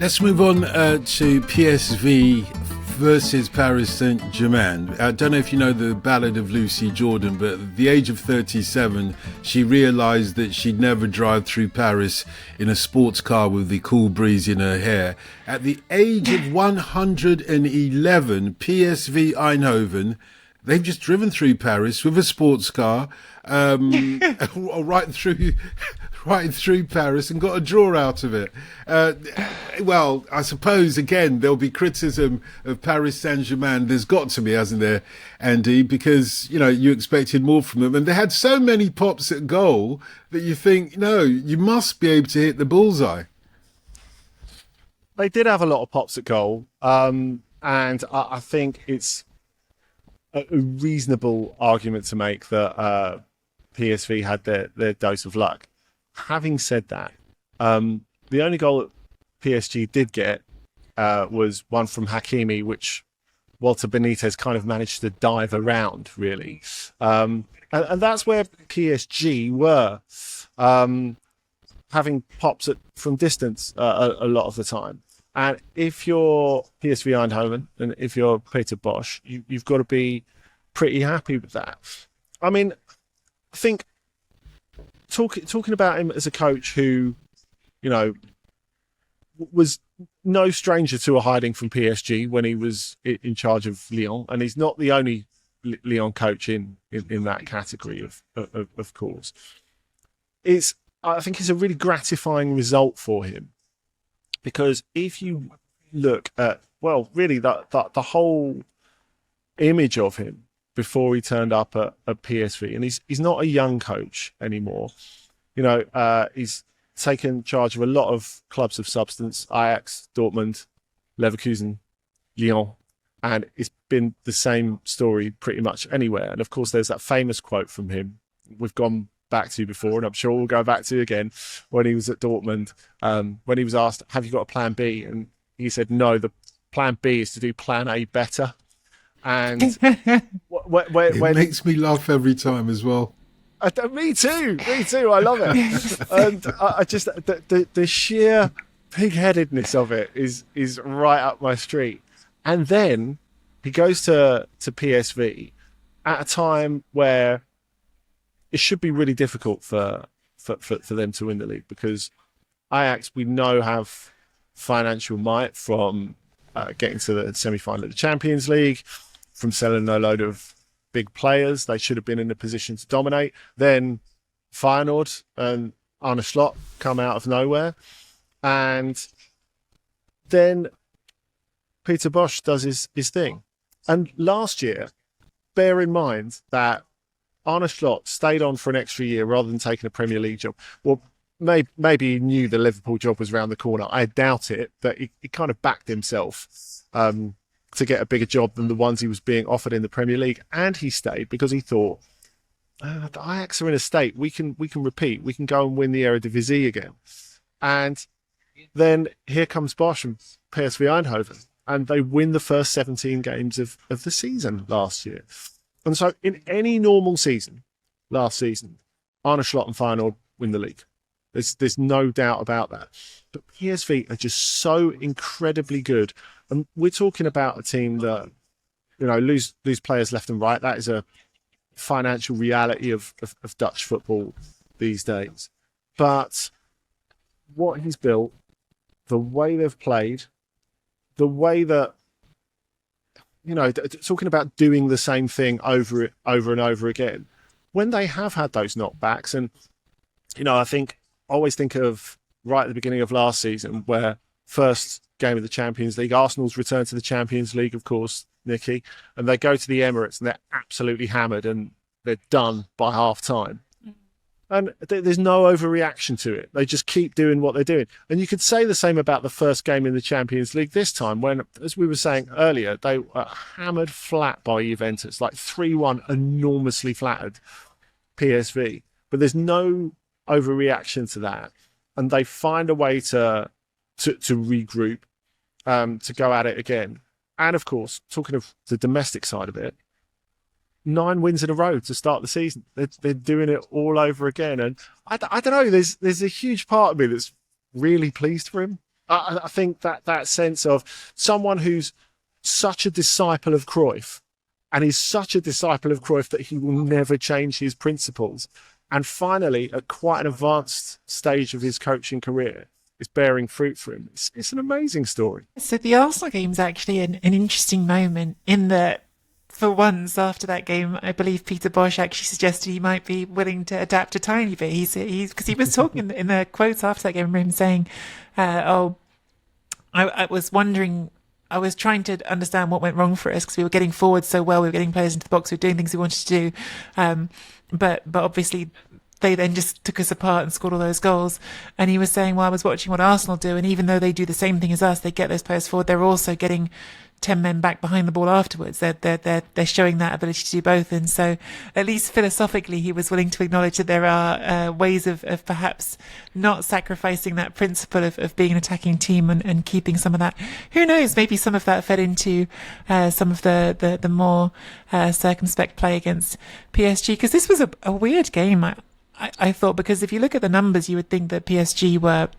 Let's move on to PSV versus Paris Saint-Germain. I don't know if you know the ballad of Lucy Jordan, but at the age of 37, she realised that she'd never drive through Paris in a sports car with the cool breeze in her hair. At the age of 111, PSV Eindhoven, they've just driven through Paris with a sports car, right through Paris, and got a draw out of it. Well, I suppose, again, there'll be criticism of Paris Saint-Germain. There's got to be, hasn't there, Andy? Because, you expected more from them. And they had so many pops at goal that you think, no, you must be able to hit the bullseye. They did have a lot of pops at goal. And I think it's a reasonable argument to make that PSV had their dose of luck. Having said that, the only goal that PSG did get was one from Hakimi, which Walter Benitez kind of managed to dive around, really. And that's where PSG were having pops from distance a lot of the time. And if you're PSV Eindhoven and if you're Peter Bosz, you've got to be pretty happy with that. I mean, I think talking about him as a coach who, was no stranger to a hiding from PSG when he was in charge of Lyon, and he's not the only Lyon coach in that category, of course. I think it's a really gratifying result for him, because if you look at, well, really the whole image of him before he turned up at PSV, and he's not a young coach anymore. He's taken charge of a lot of clubs of substance: Ajax, Dortmund, Leverkusen, Lyon, and it's been the same story pretty much anywhere. And of course, there's that famous quote from him we've gone back to before, and I'm sure we'll go back to again, when he was at Dortmund, when he was asked, "Have you got a plan B?" And he said, "No, the plan B is to do plan A better." And it makes me laugh every time as well. Me too. I love it. And I just the sheer pig-headedness of it is right up my street. And then he goes to PSV at a time where it should be really difficult for them to win the league, because Ajax, we know, have financial might from getting to the semi-final of the Champions League, from selling a load of big players. They should have been in a position to dominate. Then Feyenoord and Arne Slot come out of nowhere. And then Peter Bosz does his thing. And last year, bear in mind that Arne Slot stayed on for an extra year rather than taking a Premier League job. Well, maybe he knew the Liverpool job was around the corner. I doubt it, but he kind of backed himself to get a bigger job than the ones he was being offered in the Premier League. And he stayed because he thought, the Ajax are in a state, we can repeat, we can go and win the Eredivisie again. And then here comes Bosz and PSV Eindhoven, and they win the first 17 games of the season last year. And so in any normal season, last season, Arne Slot and Feyenoord win the league. There's no doubt about that. But PSV are just so incredibly good. And we're talking about a team that, lose players left and right. That is a financial reality of Dutch football these days. But what he's built, the way they've played, the way that, talking about doing the same thing over and over again, when they have had those knockbacks, and, I always think of right at the beginning of last season, where first game of the Champions League, Arsenal's return to the Champions League, of course, Nicky, and they go to the Emirates and they're absolutely hammered and they're done by half time. And there's no overreaction to it. They just keep doing what they're doing. And you could say the same about the first game in the Champions League this time, when, as we were saying earlier, they were hammered flat by Juventus, like 3-1, enormously flattered PSV. But there's no overreaction to that. And they find a way to regroup, to go at it again. And of course, talking of the domestic side of it, 9 wins in a row to start the season. They're doing it all over again. And I don't know, there's a huge part of me that's really pleased for him. I think that sense of someone who's such a disciple of Cruyff, and he's such a disciple of Cruyff that he will never change his principles. And finally, at quite an advanced stage of his coaching career, is bearing fruit for him. It's an amazing story. So the Arsenal game's actually an interesting moment in that, for once after that game, I believe Peter Bosz actually suggested he might be willing to adapt a tiny bit. He's because he was talking in the quotes after that game, I remember him saying, I was wondering, I was trying to understand what went wrong for us because we were getting forward so well, we were getting players into the box, we were doing things we wanted to do, but obviously they then just took us apart and scored all those goals. And he was saying, well, I was watching what Arsenal do, and even though they do the same thing as us, they get those players forward, they're also getting 10 men back behind the ball afterwards. They're showing that ability to do both. And so at least philosophically, he was willing to acknowledge that there are ways of perhaps not sacrificing that principle of being an attacking team and keeping some of that. Who knows? Maybe some of that fed into some of the more circumspect play against PSG, because this was a weird game. I thought, because if you look at the numbers, you would think that PSG were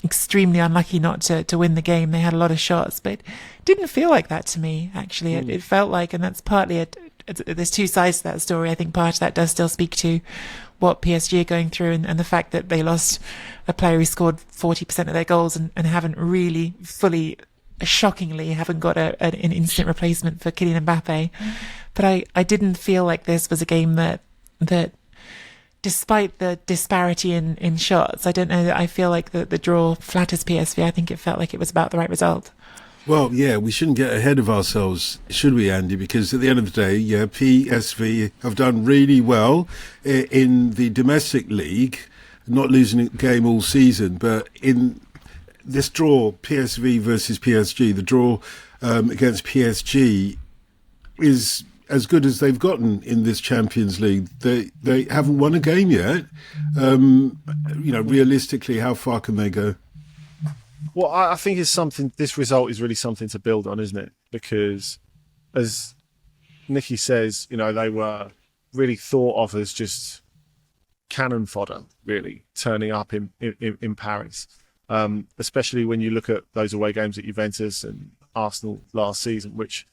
extremely unlucky not to win the game. They had a lot of shots, but it didn't feel like that to me, actually. It felt like, and that's partly there's two sides to that story. I think part of that does still speak to what PSG are going through, and the fact that they lost a player who scored 40% of their goals and haven't really fully, shockingly, haven't got an instant replacement for Kylian Mbappe. But I didn't feel like this was a game that despite the disparity in shots, I don't know, I feel like the draw flatters PSV. I think it felt like it was about the right result. Well, yeah, we shouldn't get ahead of ourselves, should we, Andy? Because at the end of the day, yeah, PSV have done really well in the domestic league, not losing a game all season. But in this draw, PSV versus PSG, the draw against PSG is as good as they've gotten in this Champions League. They haven't won a game yet. Realistically, how far can they go? Well, I think it's something. This result is really something to build on, isn't it? Because, as Nicky says, they were really thought of as just cannon fodder, really turning up in Paris. Especially when you look at those away games at Juventus and Arsenal last season, which,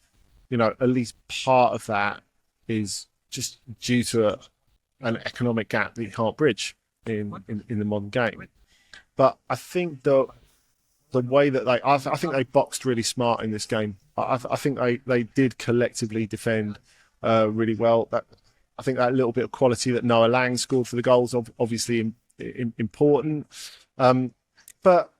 at least part of that is just due to an economic gap that you can't bridge in the modern game. But I think the way that I think they boxed really smart in this game. I think they did collectively defend really well. I think that little bit of quality that Noah Lang scored for the goals, obviously important. But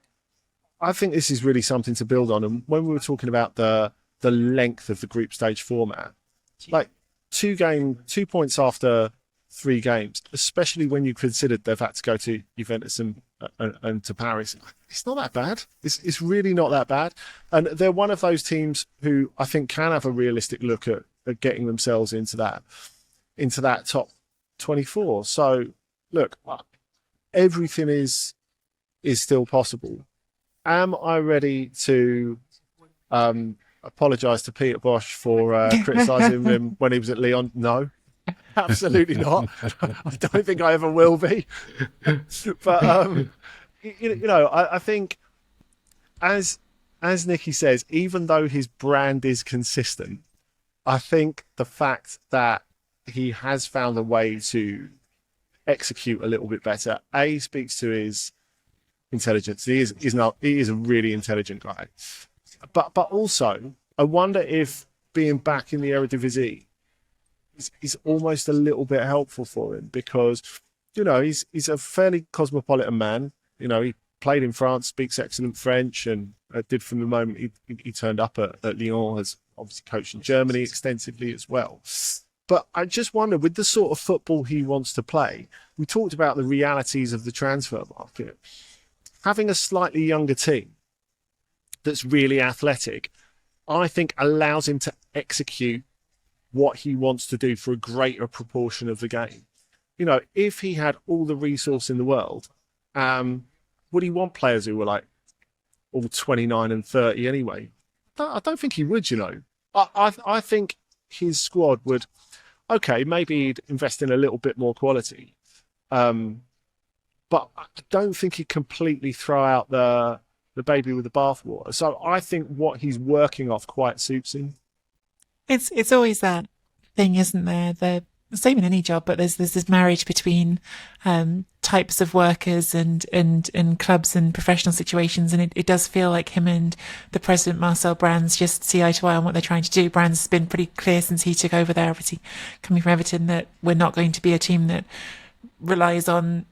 I think this is really something to build on. And when we were talking about the length of the group stage format, like 2 points after 3 games, especially when you considered they've had to go to Juventus and to Paris, it's not that bad. It's really not that bad. And they're one of those teams who I think can have a realistic look at getting themselves into that top 24. So look, everything is still possible. Am I ready to apologise to Peter Bosz for criticising him when he was at Lyon? No, absolutely not. I don't think I ever will be. But I think, as Nicky says, even though his brand is consistent, I think the fact that he has found a way to execute a little bit better, speaks to his intelligence. He is a really intelligent guy. But also, I wonder if being back in the Eredivisie is almost a little bit helpful for him, because he's a fairly cosmopolitan man. He played in France, speaks excellent French, and did from the moment he turned up at Lyon, has obviously coached in Germany extensively as well. But I just wonder, with the sort of football he wants to play, we talked about the realities of the transfer market. Having a slightly younger team that's really athletic, I think allows him to execute what he wants to do for a greater proportion of the game. If he had all the resource in the world, would he want players who were like all 29 and 30 anyway? I don't think he would, I think his squad would, okay, maybe he'd invest in a little bit more quality. But I don't think he'd completely throw out the the baby with the bathwater. So I think what he's working off quite suits him. It's always that thing, isn't there? The same in any job, but there's this marriage between types of workers and clubs and professional situations, and it does feel like him and the president Marcel Brands just see eye to eye on what they're trying to do. Brands has been pretty clear since he took over there, obviously coming from Everton, that we're not going to be a team that relies on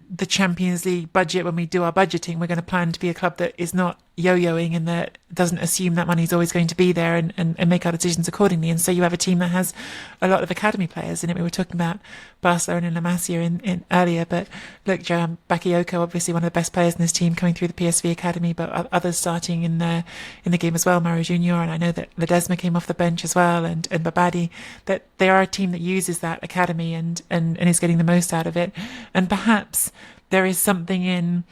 the Champions League budget when we do our budgeting. We're going to plan to be a club that is not yo-yoing and that doesn't assume that money is always going to be there and make our decisions accordingly. And so you have a team that has a lot of academy players in it. We were talking about Barcelona and La Masia in earlier, but look, Johan Bakayoko, obviously one of the best players in this team, coming through the PSV academy, but others starting in the game as well, Mario Junior, and I know that Ledesma came off the bench as well, and Babadi, that they are a team that uses that academy and is getting the most out of it. And perhaps there is something in...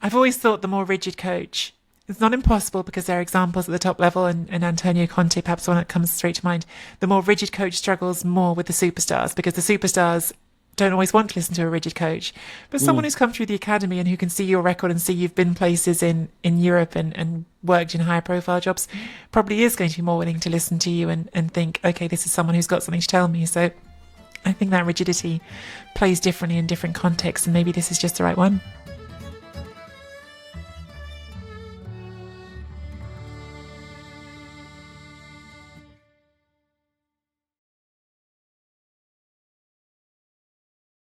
I've always thought the more rigid coach, it's not impossible because there are examples at the top level, and Antonio Conte, perhaps one that comes straight to mind. The more rigid coach struggles more with the superstars, because the superstars don't always want to listen to a rigid coach. But someone who's come through the academy and who can see your record and see you've been places in Europe and worked in higher profile jobs probably is going to be more willing to listen to you and think, okay, this is someone who's got something to tell me. So I think that rigidity plays differently in different contexts, and maybe this is just the right one.